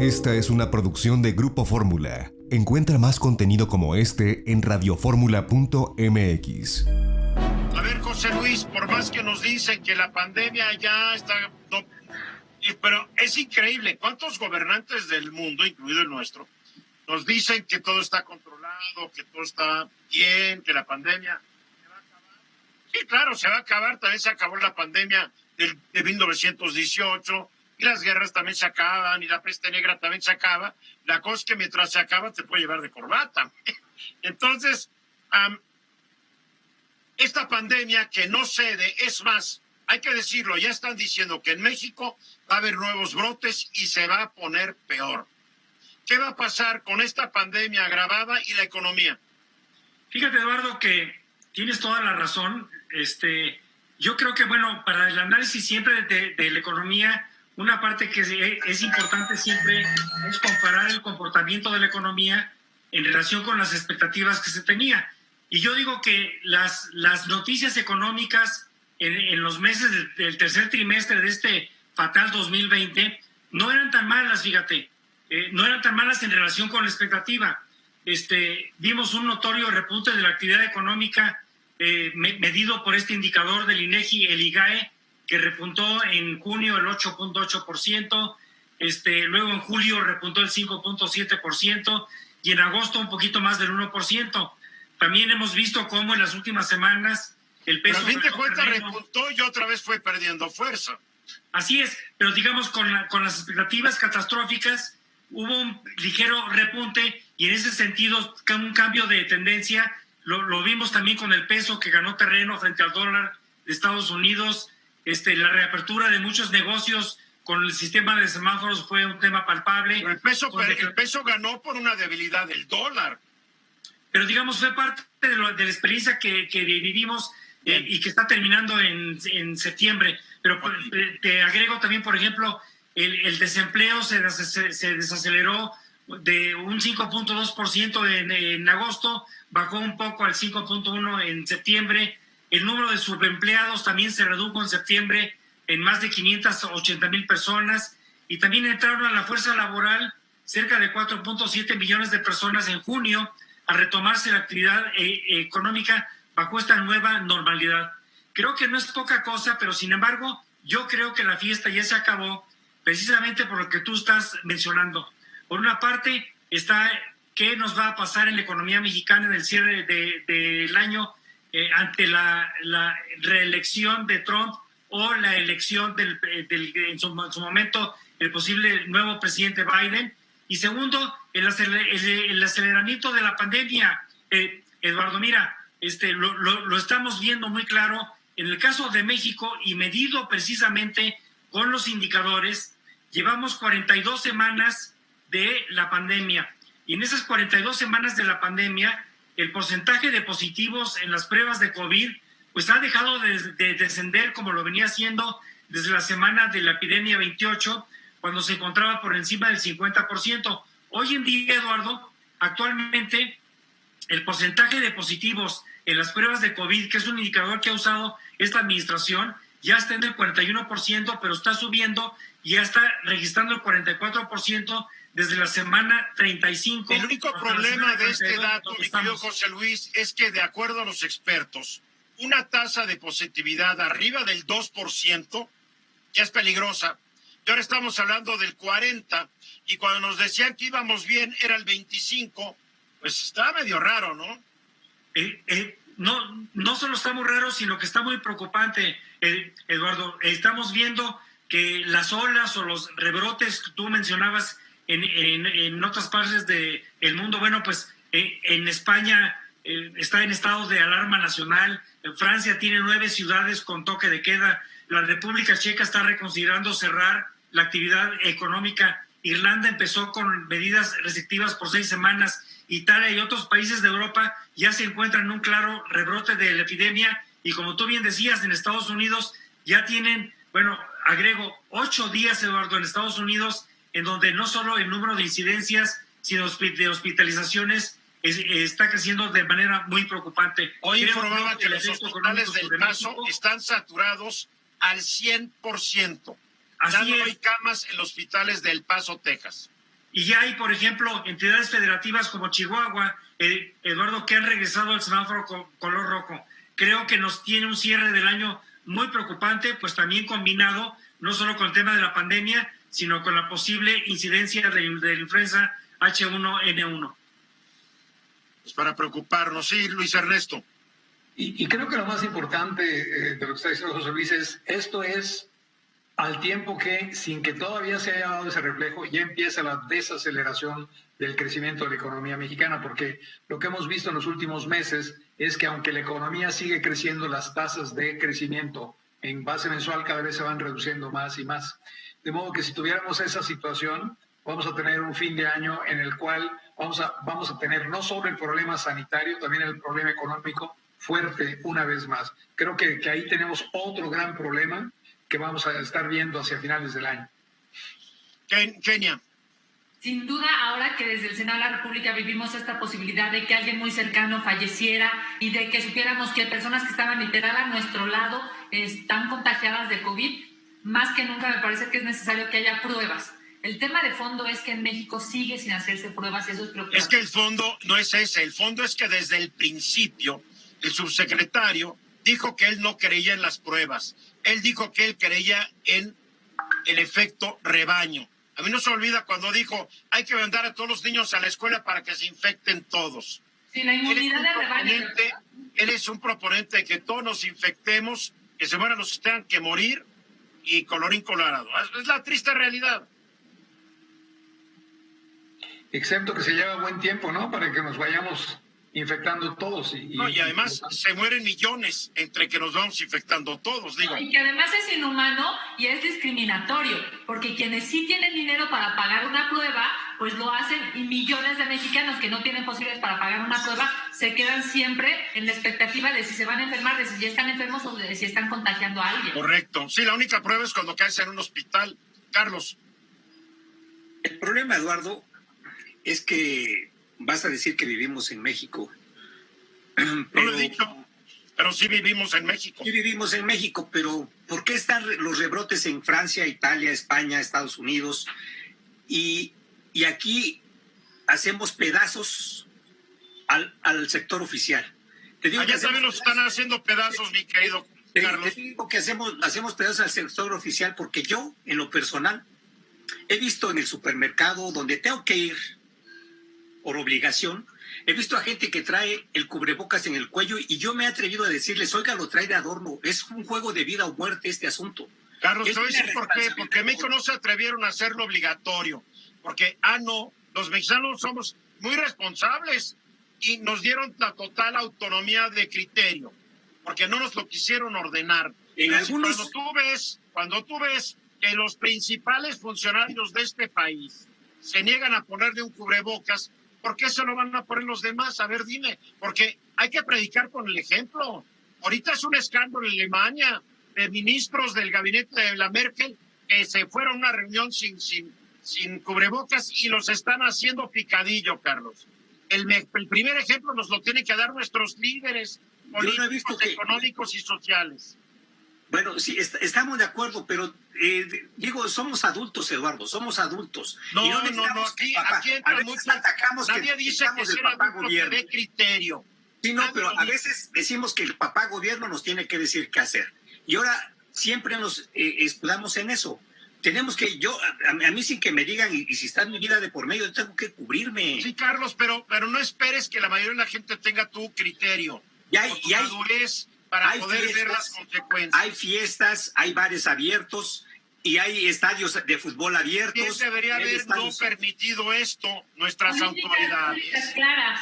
Esta es una producción de Grupo Fórmula. Encuentra más contenido como este en radioformula.mx. A ver, José Luis, por más que nos dicen que la pandemia ya está... pero es increíble, ¿cuántos gobernantes del mundo, incluido el nuestro, nos dicen que todo está controlado, que todo está bien, que la pandemia se va a acabar? Sí, claro, se va a acabar. También se acabó la pandemia de 1918, y las guerras también se acaban, y la peste negra también se acaba. La cosa es que mientras se acaba te puede llevar de corbata. Entonces, esta pandemia que no cede, es más, hay que decirlo, ya están diciendo que en México va a haber nuevos brotes y se va a poner peor. ¿Qué va a pasar con esta pandemia agravada y la economía? Fíjate, Eduardo, que tienes toda la razón. Yo creo que, bueno, para el análisis siempre de la economía, una parte que es importante siempre es comparar el comportamiento de la economía en relación con las expectativas que se tenía. Y yo digo que las noticias económicas en los meses del tercer trimestre de este fatal 2020 no eran tan malas, fíjate. No eran tan malas en relación con la expectativa. Vimos un notorio repunte de la actividad económica medido por este indicador del INEGI, el IGAE, que repuntó en junio el 8.8%, luego en julio repuntó el 5.7% y en agosto un poquito más del 1%. También hemos visto cómo en las últimas semanas el peso... Pero a fin de cuentas repuntó y otra vez fue perdiendo fuerza. Así es, pero digamos con las expectativas catastróficas hubo un ligero repunte y en ese sentido un cambio de tendencia. Lo vimos también con el peso que ganó terreno frente al dólar de Estados Unidos. La reapertura de muchos negocios con el sistema de semáforos fue un tema palpable. Pero el peso ganó por una debilidad del dólar. Pero digamos fue parte de la experiencia que vivimos y que está terminando en septiembre. Pero te agrego también, por ejemplo, el desempleo se desaceleró de un 5.2% en agosto, bajó un poco al 5.1% en septiembre. El número de subempleados también se redujo en septiembre en más de 580,000 personas y también entraron a la fuerza laboral cerca de 4.7 millones de personas en junio al retomarse la actividad económica bajo esta nueva normalidad. Creo que no es poca cosa, pero sin embargo, yo creo que la fiesta ya se acabó precisamente por lo que tú estás mencionando. Por una parte está qué nos va a pasar en la economía mexicana en el cierre del año ante la reelección de Trump o la elección en su momento el posible nuevo presidente Biden. Y segundo, el aceleramiento de la pandemia. Eduardo, mira, lo estamos viendo muy claro en el caso de México y medido precisamente con los indicadores. Llevamos 42 semanas de la pandemia y en esas 42 semanas de la pandemia el porcentaje de positivos en las pruebas de COVID pues ha dejado de descender como lo venía haciendo desde la semana de la epidemia 28, cuando se encontraba por encima del 50%. Hoy en día, Eduardo, actualmente el porcentaje de positivos en las pruebas de COVID, que es un indicador que ha usado esta administración, ya está en el 41%, pero está subiendo y ya está registrando el 44% desde la semana 35. El único problema de este dato, mi querido José Luis, es que de acuerdo a los expertos, una tasa de positividad arriba del 2% ya es peligrosa. Y ahora estamos hablando del 40%, y cuando nos decían que íbamos bien era el 25%, pues está medio raro, ¿no? No solo está muy raro, sino que está muy preocupante, Eduardo. Estamos viendo que las olas o los rebrotes que tú mencionabas en otras partes del mundo, bueno, pues en España está en estado de alarma nacional, en Francia tiene 9 ciudades con toque de queda, la República Checa está reconsiderando cerrar la actividad económica, Irlanda empezó con medidas restrictivas por 6 semanas, Italia y otros países de Europa ya se encuentran en un claro rebrote de la epidemia y como tú bien decías, en Estados Unidos ya tienen, bueno, agrego 8 días, Eduardo, en Estados Unidos, en donde no solo el número de incidencias, sino de hospitalizaciones está creciendo de manera muy preocupante. Hoy informaba que los hospitales del Paso están saturados al 100%. Ya no hay camas en los hospitales del Paso, Texas. Y ya hay, por ejemplo, entidades federativas como Chihuahua, Eduardo, que han regresado al semáforo color rojo. Creo que nos tiene un cierre del año muy preocupante, pues también combinado no solo con el tema de la pandemia, sino con la posible incidencia de la influenza H1N1. Pues para preocuparnos, sí, Luis Ernesto. Y creo que lo más importante de lo que está diciendo José Luis es, esto es al tiempo que, sin que todavía se haya dado ese reflejo, ya empieza la desaceleración del crecimiento de la economía mexicana, porque lo que hemos visto en los últimos meses es que aunque la economía sigue creciendo, las tasas de crecimiento en base mensual cada vez se van reduciendo más y más. De modo que si tuviéramos esa situación, vamos a tener un fin de año en el cual vamos a tener no solo el problema sanitario, también el problema económico fuerte una vez más. Creo que ahí tenemos otro gran problema que vamos a estar viendo hacia finales del año. Kenia. Sin duda, ahora que desde el Senado de la República vivimos esta posibilidad de que alguien muy cercano falleciera y de que supiéramos que personas que estaban literal a nuestro lado están contagiadas de COVID, más que nunca me parece que es necesario que haya pruebas. El tema de fondo es que en México sigue sin hacerse pruebas y eso es preocupante. Es que el fondo no es ese, el fondo es que desde el principio el subsecretario dijo que él no creía en las pruebas. Él dijo que él creía en el efecto rebaño. A mí no se olvida cuando dijo, hay que mandar a todos los niños a la escuela para que se infecten todos. Sí, la inmunidad de rebaño. Él es un proponente de que todos nos infectemos, que se mueran los que tengan que morir y colorín colorado. Es la triste realidad. Excepto que se lleva buen tiempo, ¿no? Para que nos vayamos infectando todos. Y además se mueren millones entre que nos vamos infectando todos, digo. Y que además es inhumano y es discriminatorio, porque quienes sí tienen dinero para pagar una prueba, pues lo hacen, y millones de mexicanos que no tienen posibilidades para pagar una prueba, se quedan siempre en la expectativa de si se van a enfermar, de si ya están enfermos o de si están contagiando a alguien. Correcto. Sí, la única prueba es cuando caes en un hospital. Carlos. El problema, Eduardo, es que vas a decir que vivimos en México. No lo he dicho, pero sí vivimos en México. Sí vivimos en México, pero ¿por qué están los rebrotes en Francia, Italia, España, Estados Unidos? Y aquí hacemos pedazos al sector oficial. Te digo allá también los están haciendo pedazos, mi querido Carlos. Te digo que hacemos pedazos al sector oficial porque yo, en lo personal, he visto en el supermercado donde tengo que ir por obligación, he visto a gente que trae el cubrebocas en el cuello y yo me he atrevido a decirles, oiga, lo trae de adorno, es un juego de vida o muerte este asunto. Carlos, te voy a decir por qué, porque en México no se atrevieron a hacerlo obligatorio, porque, no, los mexicanos somos muy responsables y nos dieron la total autonomía de criterio, porque no nos lo quisieron ordenar. Cuando tú ves que los principales funcionarios de este país se niegan a ponerle un cubrebocas, ¿por qué se lo van a poner los demás? A ver, dime, porque hay que predicar con el ejemplo. Ahorita es un escándalo en Alemania de ministros del gabinete de la Merkel que se fueron a una reunión sin cubrebocas y los están haciendo picadillo, Carlos. El primer ejemplo nos lo tienen que dar nuestros líderes políticos, económicos y sociales. Bueno, sí, estamos de acuerdo, pero digo, somos adultos, Eduardo, somos adultos. No, aquí entra mucho. Nadie dice que ser adulto te dé criterio. Sí, no, pero a veces decimos que el papá gobierno nos tiene que decir qué hacer. Y ahora siempre nos escudamos en eso. Tenemos que, a mí sin que me digan, y si está en mi vida de por medio, yo tengo que cubrirme. Sí, Carlos, pero no esperes que la mayoría de la gente tenga tu criterio. Para poder ver las consecuencias. Hay fiestas, hay bares abiertos y hay estadios de fútbol abiertos. ¿Quién debería haber no permitido esto? Nuestras autoridades. Claras.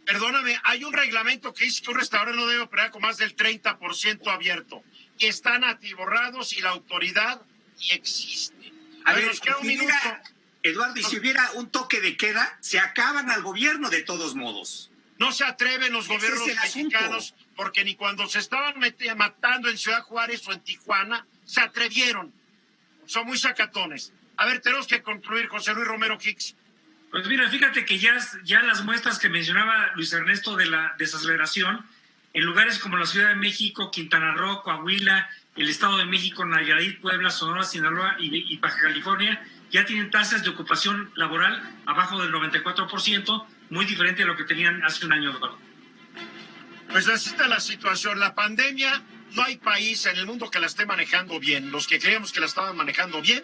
Perdóname, hay un reglamento que dice que un restaurante no debe operar con más del 30% abierto. Y están atiborrados y la autoridad existe. A ver, Eduardo, y si hubiera un toque de queda, se acaban al gobierno de todos modos. No se atreven los gobiernos mexicanos, porque ni cuando se estaban matando en Ciudad Juárez o en Tijuana, se atrevieron. Son muy sacatones. A ver, tenemos que concluir, José Luis Romero Hicks. Pues mira, fíjate que ya las muestras que mencionaba Luis Ernesto de la desaceleración, en lugares como la Ciudad de México, Quintana Roo, Coahuila, el Estado de México, Nayarit, Puebla, Sonora, Sinaloa y Baja California, ya tienen tasas de ocupación laboral abajo del 94%, muy diferente a lo que tenían hace un año, Eduardo. Pues así está la situación. La pandemia, no hay país en el mundo que la esté manejando bien. Los que creíamos que la estaban manejando bien,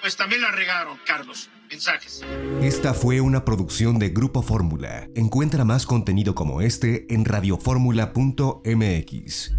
pues también la regaron, Carlos. Mensajes. Esta fue una producción de Grupo Fórmula. Encuentra más contenido como este en radioformula.mx.